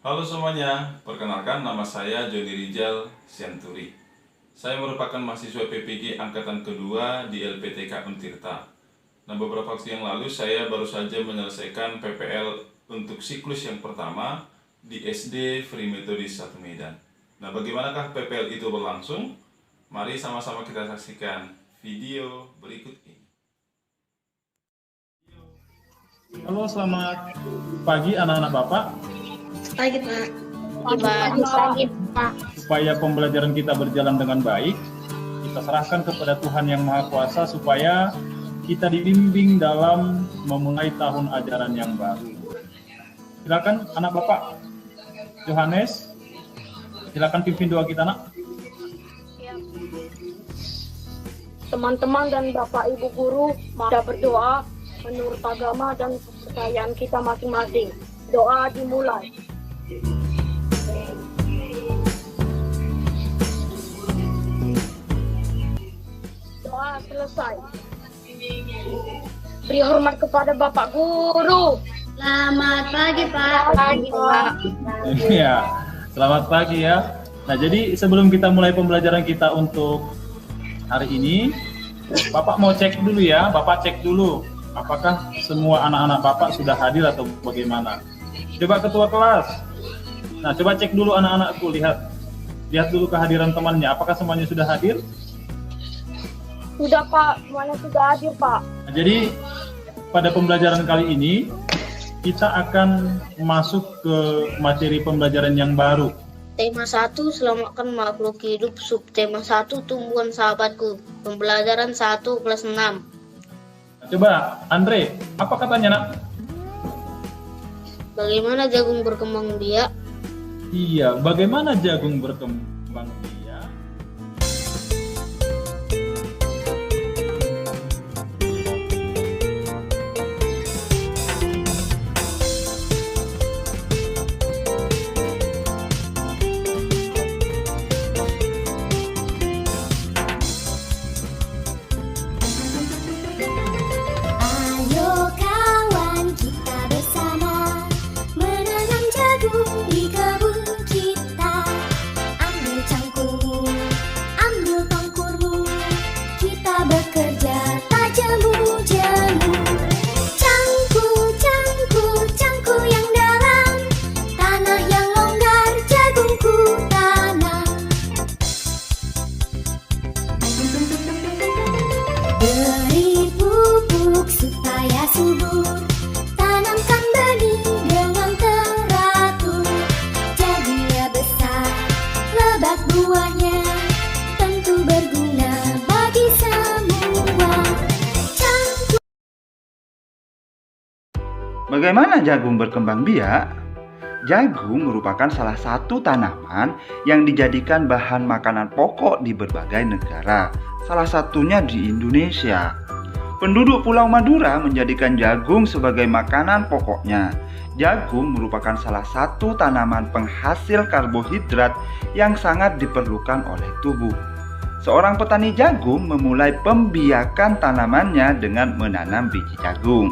Halo semuanya, perkenalkan nama saya Joni Rijal Sianturi. Saya merupakan mahasiswa PPG Angkatan Kedua di LPTK Untirta. Nah, beberapa waktu yang lalu saya baru saja menyelesaikan PPL untuk siklus yang pertama di SD Free Methodist 1 Medan. Nah, bagaimanakah PPL itu berlangsung? Mari sama-sama kita saksikan video berikut ini. Halo, selamat pagi anak-anak Bapak. Pagi, Pak. Pagi, Pak. Supaya pembelajaran kita berjalan dengan baik, kita serahkan kepada Tuhan Yang Maha Kuasa supaya kita dibimbing dalam memulai tahun ajaran yang baru. Silakan anak Bapak. Yohanes, silakan pimpin doa kita, Nak. Teman-teman dan Bapak Ibu guru, mari berdoa menurut agama dan kepercayaan kita masing-masing. Doa dimulai. Doa selesai. Beri hormat kepada Bapak Guru. Selamat pagi, Pak. Pagi, Pak. Iya, selamat pagi ya. Nah, jadi sebelum kita mulai pembelajaran kita untuk hari ini, Bapak mau cek dulu ya. Bapak cek dulu apakah semua anak-anak Bapak sudah hadir atau bagaimana. Coba ketua kelas. Nah, coba cek dulu anak-anakku, lihat dulu kehadiran temannya. Apakah semuanya sudah hadir? Sudah, Pak. Semuanya sudah hadir, Pak. Nah, jadi pada pembelajaran kali ini kita akan masuk ke materi pembelajaran yang baru. Tema 1, selamatkan makhluk hidup. Subtema 1, tumbuhan sahabatku. Pembelajaran 1 kelas 6. Nah, coba Andre, apa katanya, Nak? Bagaimana jagung berkembang biak? Iya, bagaimana jagung berkembang biak? Ayo kawan, kita bersama menanam jagung di kebun kita. Ambil cangkul, ambil tangkurmu, kita bekerja tak jemu-jemu. Cangkul, cangkul, cangkul yang dalam, tanah yang longgar, jagungku tanam. Beri pupuk supaya subur, tanamkan benih dengan teratur. Jadinya besar, lebat buahnya, tentu berguna bagi semua. Cangkul. Bagaimana jagung berkembang biak? Jagung merupakan salah satu tanaman yang dijadikan bahan makanan pokok di berbagai negara, salah satunya di Indonesia. Penduduk Pulau Madura menjadikan jagung sebagai makanan pokoknya. Jagung merupakan salah satu tanaman penghasil karbohidrat yang sangat diperlukan oleh tubuh. Seorang petani jagung memulai pembiakan tanamannya dengan menanam biji jagung.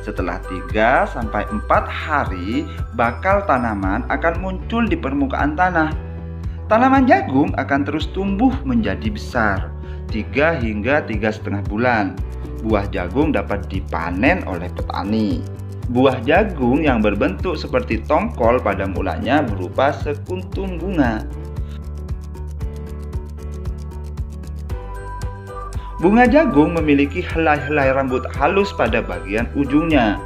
Setelah 3-4 hari, bakal tanaman akan muncul di permukaan tanah. Tanaman jagung akan terus tumbuh menjadi besar, 3 hingga 3,5 bulan. Buah jagung dapat dipanen oleh petani. Buah jagung yang berbentuk seperti tongkol pada mulanya berupa sekuntum bunga. Bunga jagung memiliki helai-helai rambut halus pada bagian ujungnya.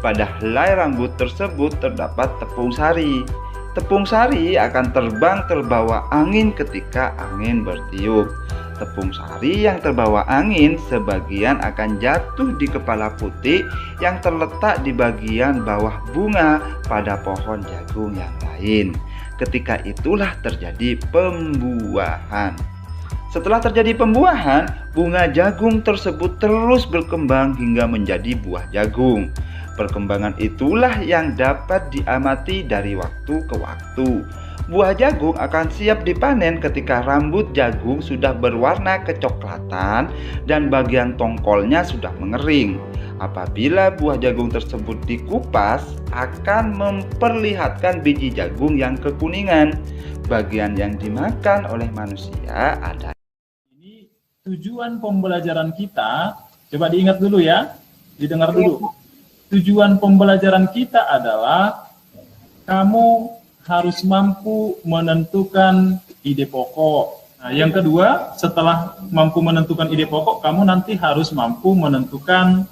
Pada helai rambut tersebut terdapat tepung sari. Tepung sari akan terbang terbawa angin ketika angin bertiup. Tepung sari yang terbawa angin sebagian akan jatuh di kepala putih yang terletak di bagian bawah bunga pada pohon jagung yang lain. Ketika itulah terjadi pembuahan. Setelah terjadi pembuahan, bunga jagung tersebut terus berkembang hingga menjadi buah jagung. Perkembangan itulah yang dapat diamati dari waktu ke waktu. Buah jagung akan siap dipanen ketika rambut jagung sudah berwarna kecoklatan dan bagian tongkolnya sudah mengering. Apabila buah jagung tersebut dikupas, akan memperlihatkan biji jagung yang kekuningan. Bagian yang dimakan oleh manusia adalah Ini tujuan pembelajaran kita, coba diingat dulu ya, didengar dulu. Tujuan pembelajaran kita adalah kamu harus mampu menentukan ide pokok. Nah, yang kedua, setelah mampu menentukan ide pokok, kamu nanti harus mampu menentukan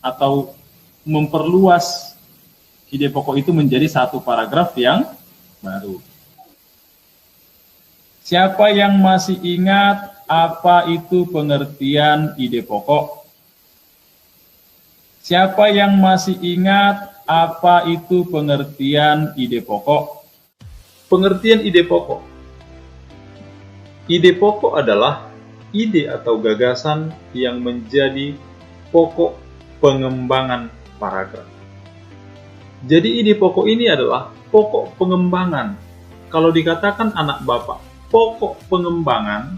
atau memperluas ide pokok itu menjadi satu paragraf yang baru. Siapa yang masih ingat apa itu pengertian ide pokok? Siapa yang masih ingat apa itu pengertian ide pokok? Pengertian ide pokok. Ide pokok adalah ide atau gagasan yang menjadi pokok pengembangan paragraf. Jadi ide pokok ini adalah pokok pengembangan. Kalau dikatakan anak bapak, pokok pengembangan,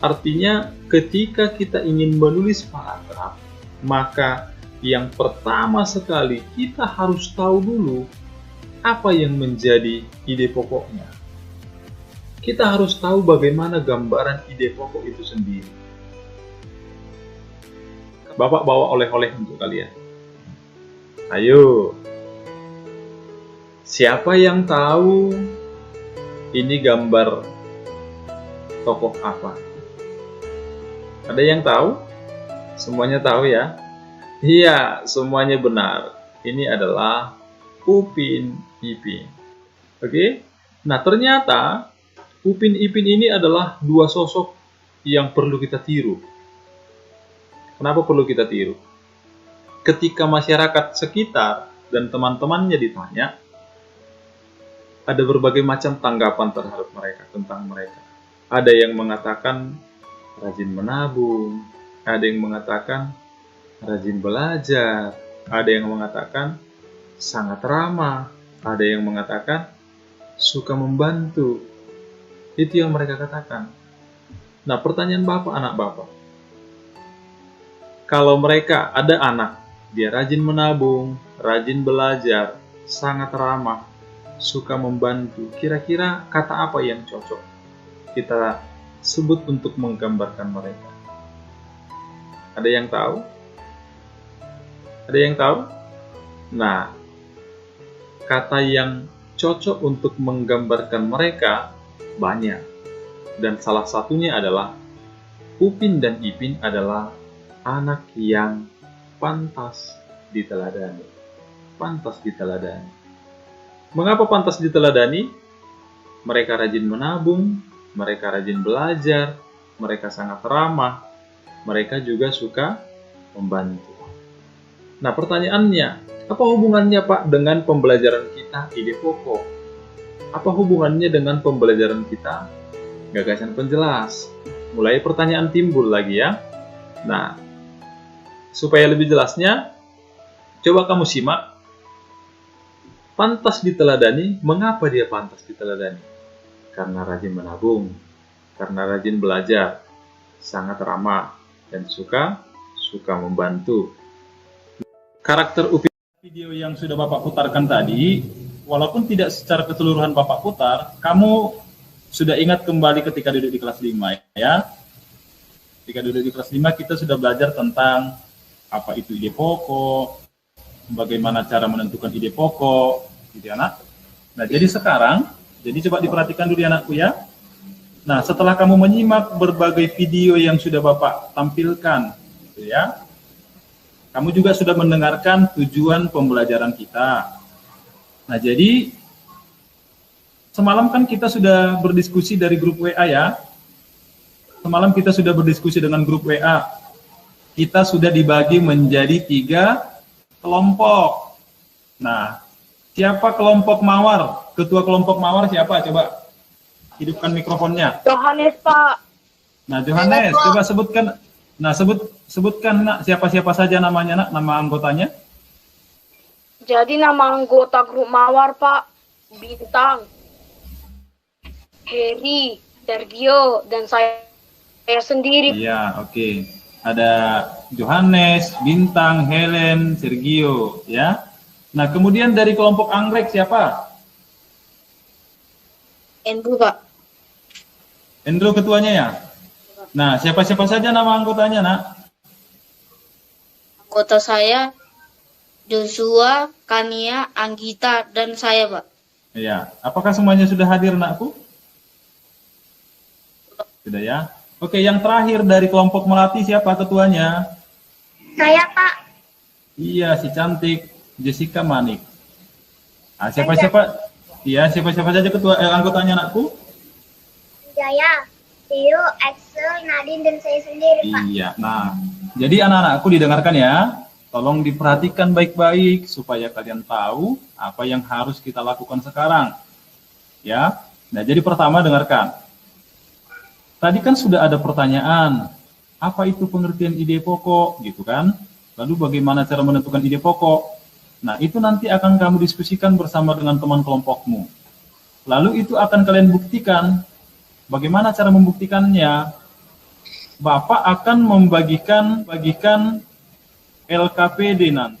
artinya ketika kita ingin menulis paragraf, maka yang pertama sekali kita harus tahu dulu apa yang menjadi ide pokoknya. Kita harus tahu bagaimana gambaran ide pokok itu sendiri. Bapak bawa oleh-oleh untuk kalian. Ayo. Siapa yang tahu ini gambar tokoh apa? Ada yang tahu? Semuanya tahu ya? Iya, semuanya benar. Ini adalah Upin Ipin. Oke? Nah, ternyata Upin Ipin ini adalah dua sosok yang perlu kita tiru. Kenapa perlu kita tiru? Ketika masyarakat sekitar dan teman-temannya ditanya, ada berbagai macam tanggapan terhadap mereka, tentang mereka. Ada yang mengatakan rajin menabung, ada yang mengatakan rajin belajar, ada yang mengatakan sangat ramah, ada yang mengatakan suka membantu. Itu yang mereka katakan. Nah, pertanyaan bapak, anak bapak, kalau mereka ada anak, dia rajin menabung, rajin belajar, sangat ramah, suka membantu, kira-kira kata apa yang cocok kita sebut untuk menggambarkan mereka? Ada yang tahu? Ada yang tahu? Nah, kata yang cocok untuk menggambarkan mereka banyak. Dan salah satunya adalah Upin dan Ipin adalah anak yang pantas diteladani. Pantas diteladani. Mengapa pantas diteladani? Mereka rajin menabung, mereka rajin belajar, mereka sangat ramah, mereka juga suka membantu. Nah, pertanyaannya, apa hubungannya Pak dengan pembelajaran kita ide pokok? Apa hubungannya dengan pembelajaran kita gagasan penjelas? Mulai pertanyaan timbul lagi ya. Nah, supaya lebih jelasnya, coba kamu simak. Pantas diteladani, mengapa dia pantas diteladani? Karena rajin menabung, karena rajin belajar, sangat ramah, dan suka membantu. Karakter Upin. Video yang sudah Bapak putarkan tadi, walaupun tidak secara keseluruhan Bapak putar, kamu sudah ingat kembali ketika duduk di kelas 5 ya. Ketika duduk di kelas 5 kita sudah belajar tentang apa itu ide pokok, bagaimana cara menentukan ide pokok, gitu ya nak. Nah, jadi sekarang, coba diperhatikan dulu ya anakku ya. Nah, setelah kamu menyimak berbagai video yang sudah Bapak tampilkan, gitu ya. Kamu juga sudah mendengarkan tujuan pembelajaran kita. Nah, jadi semalam kan kita sudah berdiskusi dari grup WA ya. Semalam kita sudah berdiskusi dengan grup WA. Kita sudah dibagi menjadi 3 kelompok. Nah, siapa kelompok mawar? Ketua kelompok mawar siapa? Coba hidupkan mikrofonnya. Johannes, Pak. Nah, Johannes, coba sebutkan. Nah, sebutkan nak siapa-siapa saja namanya nak, nama anggotanya. Jadi nama anggota grup Mawar, Pak, Bintang, Heri, Sergio, dan saya sendiri. Iya, oke. Ada Johannes, Bintang, Helen, Sergio, ya. Nah, kemudian dari kelompok anggrek siapa? Andrew, Pak. Andrew ketuanya ya? Nah, siapa-siapa saja nama anggotanya, nak? Anggota saya Joshua, Kania, Anggita, dan saya, Pak. Iya. Apakah semuanya sudah hadir, nakku? Sudah ya? Oke, yang terakhir dari kelompok Melati siapa ketuanya? Saya, Pak. Iya, si cantik Jessica Manik. Nah, siapa-siapa? Iya, siapa-siapa saja ketua anggotanya, nakku? Jaya, Tio, Axel, Nadine, dan saya sendiri, Pak. Iya. Nah, jadi anak-anakku didengarkan ya. Tolong diperhatikan baik-baik supaya kalian tahu apa yang harus kita lakukan sekarang. Ya. Nah, jadi pertama dengarkan. Tadi kan sudah ada pertanyaan, apa itu pengertian ide pokok, gitu kan? Lalu bagaimana cara menentukan ide pokok? Nah, itu nanti akan kamu diskusikan bersama dengan teman kelompokmu. Lalu itu akan kalian buktikan. Bagaimana cara membuktikannya? Bapak akan bagikan LKPD nanti.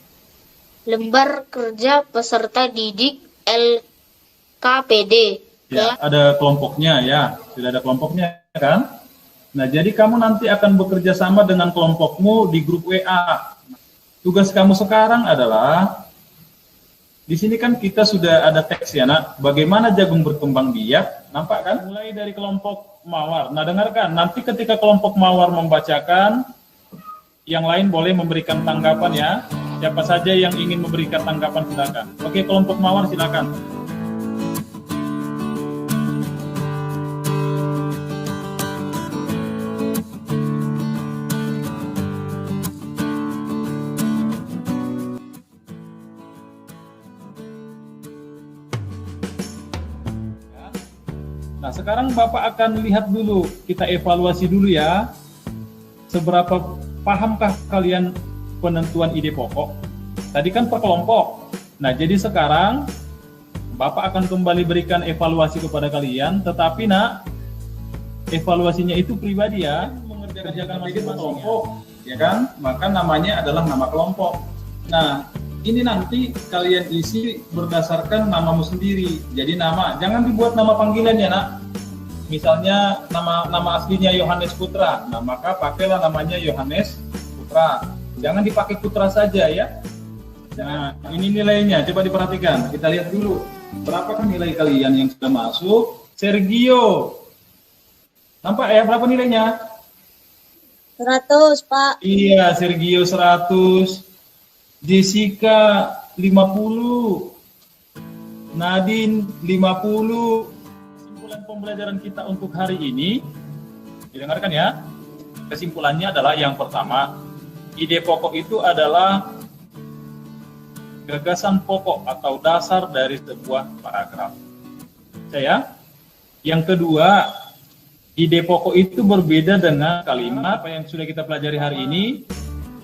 Lembar kerja peserta didik LKPD. Ya, ada kelompoknya ya. Sudah ada kelompoknya kan? Nah, jadi kamu nanti akan bekerja sama dengan kelompokmu di grup WA. Tugas kamu sekarang adalah di sini kan kita sudah ada teks ya, nak. Bagaimana jagung berkembang biak? Nampak kan? Mulai dari kelompok Mawar. Nah, dengarkan. Nanti ketika kelompok Mawar membacakan, yang lain boleh memberikan tanggapan ya. Siapa saja yang ingin memberikan tanggapan silakan. Oke, kelompok Mawar silakan. Nah, sekarang Bapak akan lihat dulu, kita evaluasi dulu ya. Seberapa pahamkah kalian penentuan ide pokok? Tadi kan per kelompok. Nah, jadi sekarang Bapak akan kembali berikan evaluasi kepada kalian, tetapi nak, evaluasinya itu pribadi ya, mengerjakan masing-masing kelompok, ya kan? Maka namanya adalah nama kelompok. Nah, ini nanti kalian isi berdasarkan namamu sendiri. Jadi nama, jangan dibuat nama panggilan ya, nak. Misalnya nama aslinya Yohanes Putra, nah maka pakailah namanya Yohanes Putra. Jangan dipakai Putra saja ya. Nah, ini nilainya, coba diperhatikan. Kita lihat dulu, berapakah nilai kalian yang sudah masuk? Sergio, nampak ya berapa nilainya? 100, Pak. Iya, Sergio 100, Jessica 50, Nadine 50. Pembelajaran kita untuk hari ini, didengarkan ya. Kesimpulannya adalah yang pertama, ide pokok itu adalah gagasan pokok atau dasar dari sebuah paragraf. Yang kedua, ide pokok itu berbeda dengan kalimat apa yang sudah kita pelajari hari ini,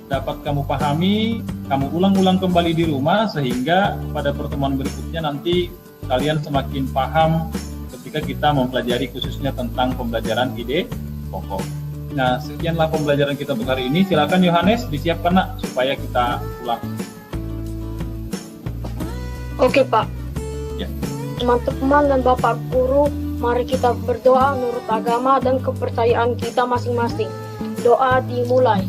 dapat kamu pahami, kamu ulang-ulang kembali di rumah sehingga pada pertemuan berikutnya nanti kalian semakin paham ketika kita mempelajari khususnya tentang pembelajaran ide pokok. Nah, sekianlah pembelajaran kita untuk hari ini. Silakan Yohanes, disiapkan nak supaya kita ulang. Oke, Pak. Ya. Teman-teman dan Bapak Guru, mari kita berdoa menurut agama dan kepercayaan kita masing-masing. Doa dimulai.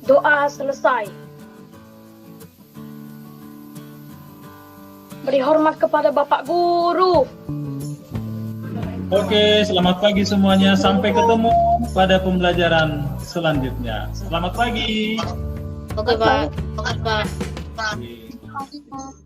Doa selesai. Beri hormat kepada Bapak Guru. Oke, selamat pagi semuanya. Sampai ketemu pada pembelajaran selanjutnya. Selamat pagi. Oke, Pak. Oke, Pak. Oke.